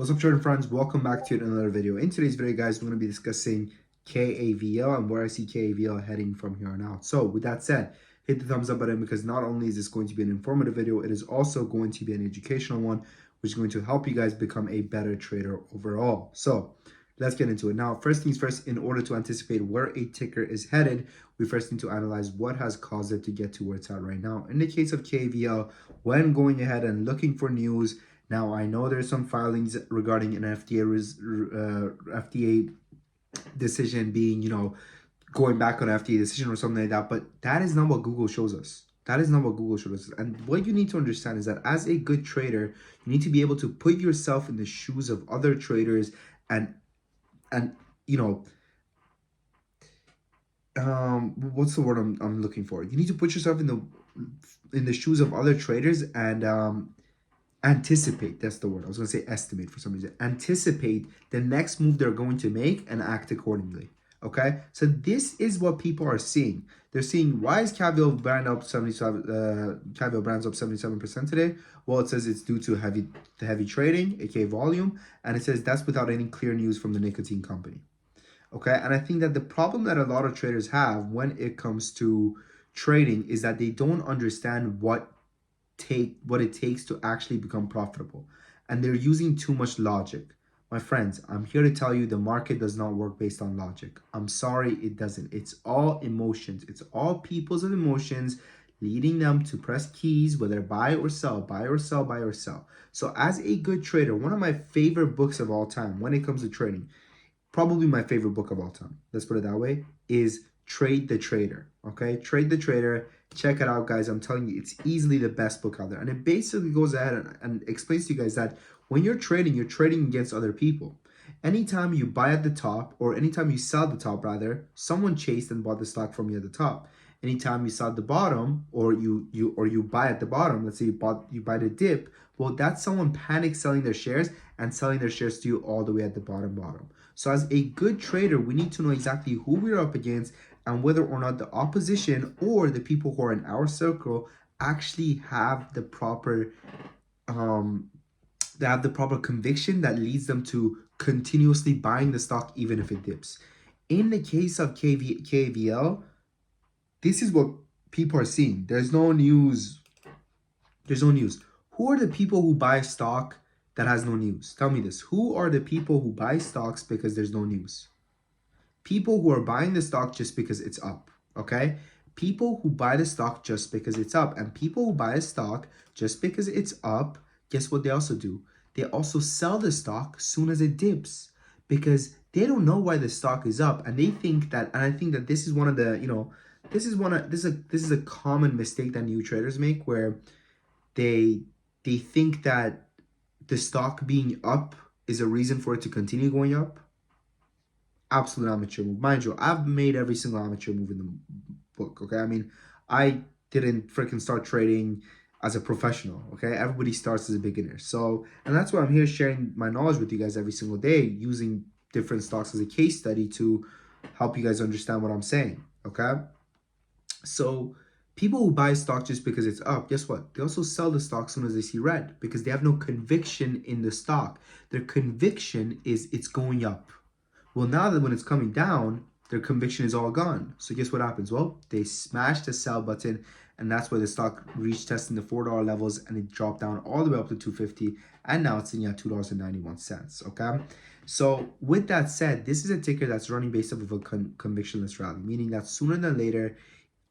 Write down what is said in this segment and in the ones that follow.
What's up, trading friends? Welcome back to another video. In today's video, guys, we're going to be discussing Kavl and where I see Kavl heading from here on out. So with that said, hit the thumbs up button because not only is this going to be an informative video, it is also going to be an educational one, which is going to help you guys become a better trader overall. So let's get into it. Now, first things first, in order to anticipate where a ticker is headed, we first need to analyze what has caused it to get to where it's at right now. In the case of Kavl, when going ahead and looking for news, now, I know there's some filings regarding an FDA decision being, going back on FDA decision or something like that, but that is not what Google shows us. That is not what Google shows us. And what you need to understand is that as a good trader, you need to be able to put yourself in the shoes of other traders and what's the word I'm looking for? You need to put yourself in the shoes of other traders and anticipate. That's the word. I was going to say estimate for some reason. Anticipate the next move they're going to make and act accordingly. Okay, so this is what people are seeing. They're seeing, why is Kavl brand up 77? Kavl brands up 77% today. Well, it says it's due to heavy trading, aka volume, and it says that's without any clear news from the nicotine company. Okay, and I think that the problem that a lot of traders have when it comes to trading is that they don't understand what it takes to actually become profitable, and they're using too much logic. My friends, I'm here to tell you the market does not work based on logic. I'm sorry, it doesn't. It's all emotions. It's all people's emotions leading them to press keys, whether buy or sell, buy or sell, buy or sell. So as a good trader, one of my favorite books of all time when it comes to trading, probably my favorite book of all time, let's put it that way, is Trade the Trader. Okay, Trade the Trader. Check it out, guys. I'm telling you, it's easily the best book out there. And it basically goes ahead and explains to you guys that when you're trading against other people. Anytime you buy at the top, or anytime you sell at the top, rather, someone chased and bought the stock from you at the top. Anytime you sell at the bottom, or you buy at the bottom, let's say you buy the dip, well, that's someone panic selling their shares and selling their shares to you all the way at the bottom. So as a good trader, we need to know exactly who we're up against and whether or not the opposition or the people who are in our circle actually have the proper conviction that leads them to continuously buying the stock even if it dips. In the case of Kavl, this is what people are seeing. There's no news. Who are the people who buy stock that has no news? Tell me this. Who are the people who buy stocks because there's no news? People who are buying the stock just because it's up, okay? People who buy the stock just because it's up. And people who buy a stock just because it's up, guess what they also do? They also sell the stock soon as it dips because they don't know why the stock is up. And they think that, and I think that this is one of the, this is a common mistake that new traders make, where they think that the stock being up is a reason for it to continue going up. Absolute amateur move. Mind you, I've made every single amateur move in the book, okay? I mean, I didn't freaking start trading as a professional, okay? Everybody starts as a beginner. So, and that's why I'm here sharing my knowledge with you guys every single day, using different stocks as a case study to help you guys understand what I'm saying, okay? So, people who buy stock just because it's up, guess what? They also sell the stock as soon as they see red because they have no conviction in the stock. Their conviction is it's going up. Well, now that when it's coming down, their conviction is all gone. So guess what happens? Well, they smash the sell button, and that's where the stock reached testing the $4 levels, and it dropped down all the way up to $2.50, and now it's sitting at $2.91. Okay, so with that said, this is a ticker that's running based off of a convictionless rally, meaning that sooner than later,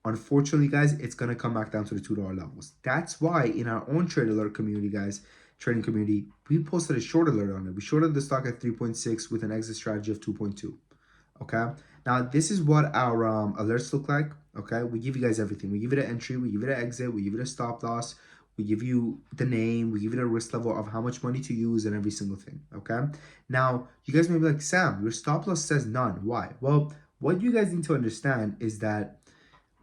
unfortunately, guys, it's gonna come back down to the $2 levels. That's why in our own trade alert community, guys, trading community, we posted a short alert on it. We shorted the stock at 3.6 with an exit strategy of 2.2. Okay, now this is what our alerts look like. Okay, we give you guys everything. We give it an entry, we give it an exit, we give it a stop loss, we give you the name, we give it a risk level of how much money to use and every single thing. Okay, now you guys may be like, Sam, your stop loss says none. Why? Well, what you guys need to understand is that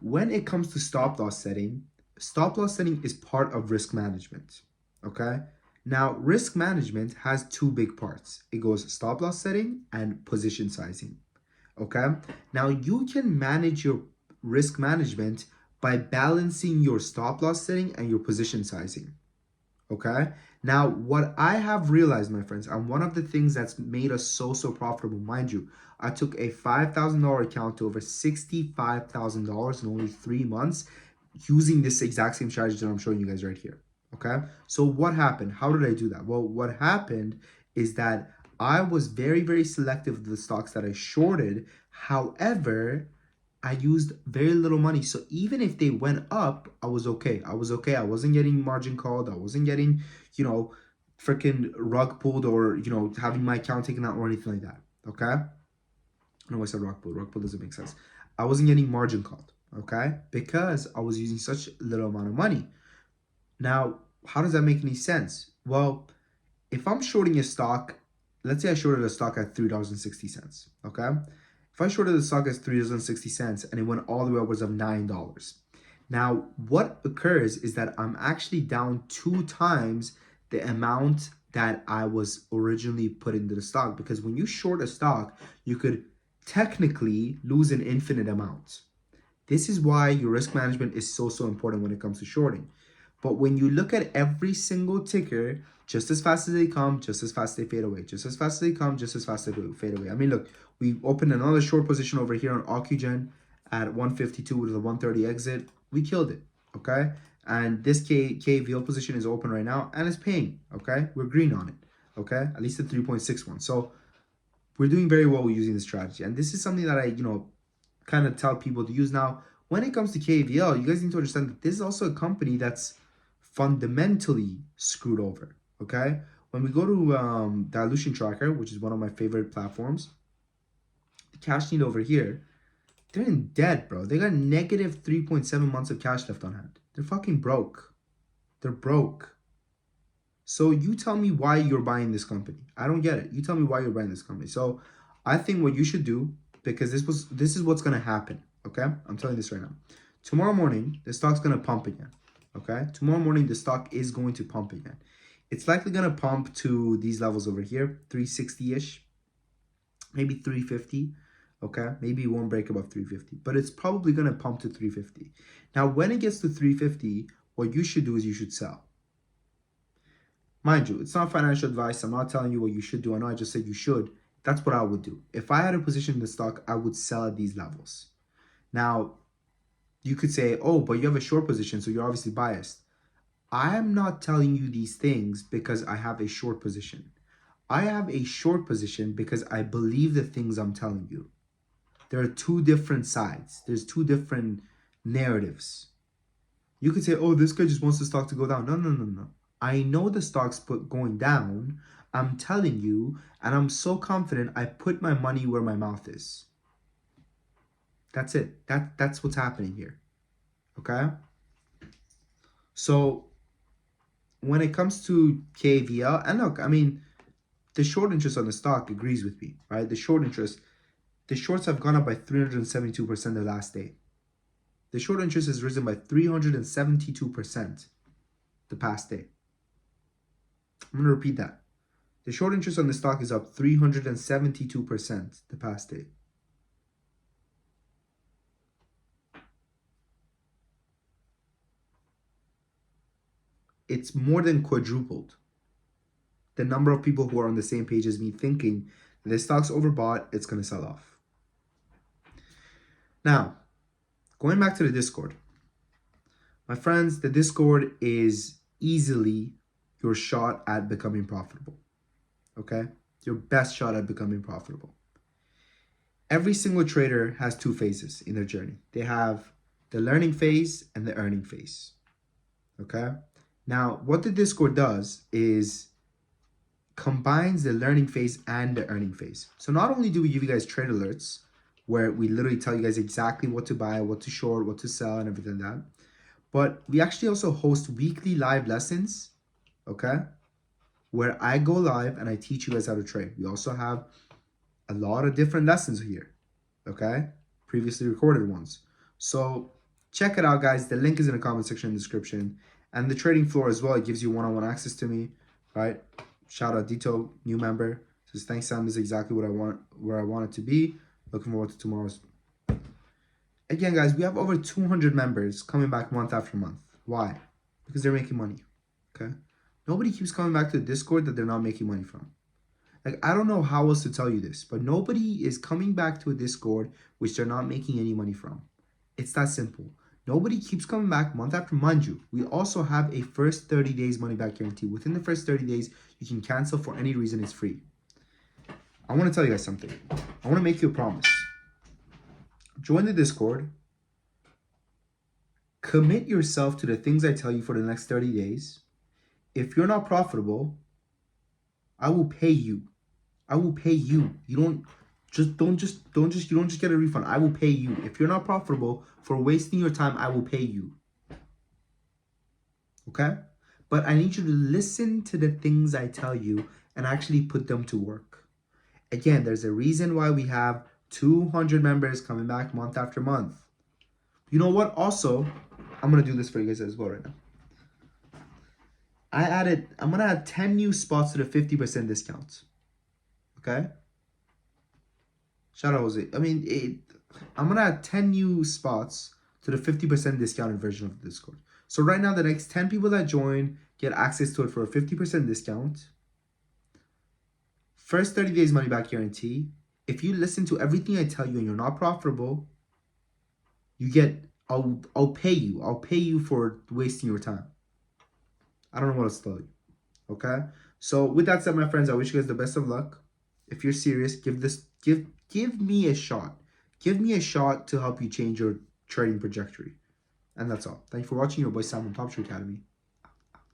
when it comes to stop loss setting is part of risk management. Okay, now risk management has two big parts. It goes stop loss setting and position sizing. Okay, now you can manage your risk management by balancing your stop loss setting and your position sizing. Okay, Now, what I have realized, my friends, and one of the things that's made us so profitable, mind you, I took a $5,000 account to over $65,000 in only 3 months using this exact same strategy that I'm showing you guys right here. Okay. So what happened? How did I do that? Well, what happened is that I was very selective of the stocks that I shorted. However, I used very little money. So even if they went up, I was okay. I was okay. I wasn't getting margin called. I wasn't getting, freaking rug pulled or, having my account taken out or anything like that. Okay. I know I said rug pulled. Rug pulled doesn't make sense. I wasn't getting margin called. Okay. Because I was using such little amount of money. Now, how does that make any sense? Well, if I'm shorting a stock, let's say I shorted a stock at $3.60. Okay. If I shorted the stock at $3.60 and it went all the way upwards of $9. Now, what occurs is that I'm actually down 2 times the amount that I was originally put into the stock. Because when you short a stock, you could technically lose an infinite amount. This is why your risk management is so important when it comes to shorting. But when you look at every single ticker, just as fast as they come, just as fast as they fade away. Just as fast as they come, just as fast as they fade away. I mean, look, we opened another short position over here on Ocugen at 152 with a 130 exit. We killed it, okay? And this Kavl position is open right now and it's paying, okay? We're green on it, okay? At least at 3.61. So we're doing very well using this strategy. And this is something that I, kind of tell people to use. Now, when it comes to Kavl, you guys need to understand that this is also a company that's fundamentally screwed over, okay? When we go to Dilution Tracker, which is one of my favorite platforms, the cash need over here, they're in debt, bro. They got negative 3.7 months of cash left on hand. They're fucking broke. They're broke. So you tell me why you're buying this company. I don't get it. You tell me why you're buying this company. So I think what you should do, because this is what's gonna happen. Okay, I'm telling you this right now. Tomorrow morning, the stock's gonna pump again. Okay, tomorrow morning the stock is going to pump again. It's likely gonna pump to these levels over here, 360-ish, maybe 350. Okay, maybe it won't break above 350, but it's probably gonna pump to 350. Now, when it gets to 350, what you should do is you should sell. Mind you, it's not financial advice. I'm not telling you what you should do. I know I just said you should. That's what I would do. If I had a position in the stock, I would sell at these levels. Now, you could say, oh, but you have a short position, so you're obviously biased. I'm not telling you these things because I have a short position. I have a short position because I believe the things I'm telling you. There are two different sides. There's two different narratives. You could say, oh, this guy just wants the stock to go down. No. I know the stock's going down. I'm telling you, and I'm so confident I put my money where my mouth is. That's it. That's what's happening here. Okay? So when it comes to Kavl, and look, I mean, the short interest on the stock agrees with me, right? The shorts have gone up by 372% the last day. The short interest has risen by 372% the past day. I'm going to repeat that. The short interest on the stock is up 372% the past day. It's more than quadrupled the number of people who are on the same page as me thinking that the stock's overbought, it's going to sell off. Now, going back to the Discord. My friends, the Discord is easily your shot at becoming profitable. Okay? Your best shot at becoming profitable. Every single trader has two phases in their journey. They have the learning phase and the earning phase. Okay? Now, what the Discord does is combines the learning phase and the earning phase. So not only do we give you guys trade alerts, where we literally tell you guys exactly what to buy, what to short, what to sell, and everything like that, but we actually also host weekly live lessons, okay, where I go live and I teach you guys how to trade. We also have a lot of different lessons here, okay, previously recorded ones. So check it out, guys. The link is in the comment section in the description. And the trading floor as well, it gives you one-on-one access to me, right? Shout out Dito, new member. Says, thanks, Sam. This is exactly what I want, where I want it to be. Looking forward to tomorrow's. Again, guys, we have over 200 members coming back month after month. Why? Because they're making money, okay? Nobody keeps coming back to the Discord that they're not making money from. Like, I don't know how else to tell you this, but nobody is coming back to a Discord which they're not making any money from. It's that simple. Nobody keeps coming back month after. Mind you, we also have a first 30 days money back guarantee. Within the first 30 days, you can cancel for any reason. It's free. I want to tell you guys something. I want to make you a promise. Join the Discord. Commit yourself to the things I tell you for the next 30 days. If you're not profitable, I will pay you. I will pay you. You don't just get a refund. I will pay you. If you're not profitable for wasting your time, I will pay you. Okay? But I need you to listen to the things I tell you and actually put them to work. Again, there's a reason why we have 200 members coming back month after month. You know what? Also, I'm going to do this for you guys as well right now. I'm going to add 10 new spots to the 50% discount. Okay? Shout out, Jose. I'm going to add 10 new spots to the 50% discounted version of the Discord. So right now, the next 10 people that join get access to it for a 50% discount. First 30 days money back guarantee. If you listen to everything I tell you and you're not profitable, you get, I'll pay you. I'll pay you for wasting your time. I don't know what else to tell you. Okay? So with that said, my friends, I wish you guys the best of luck. If you're serious, give me a shot. Give me a shot to help you change your trading trajectory. And that's all. Thank you for watching. Your boy Sam from Top Tree Academy.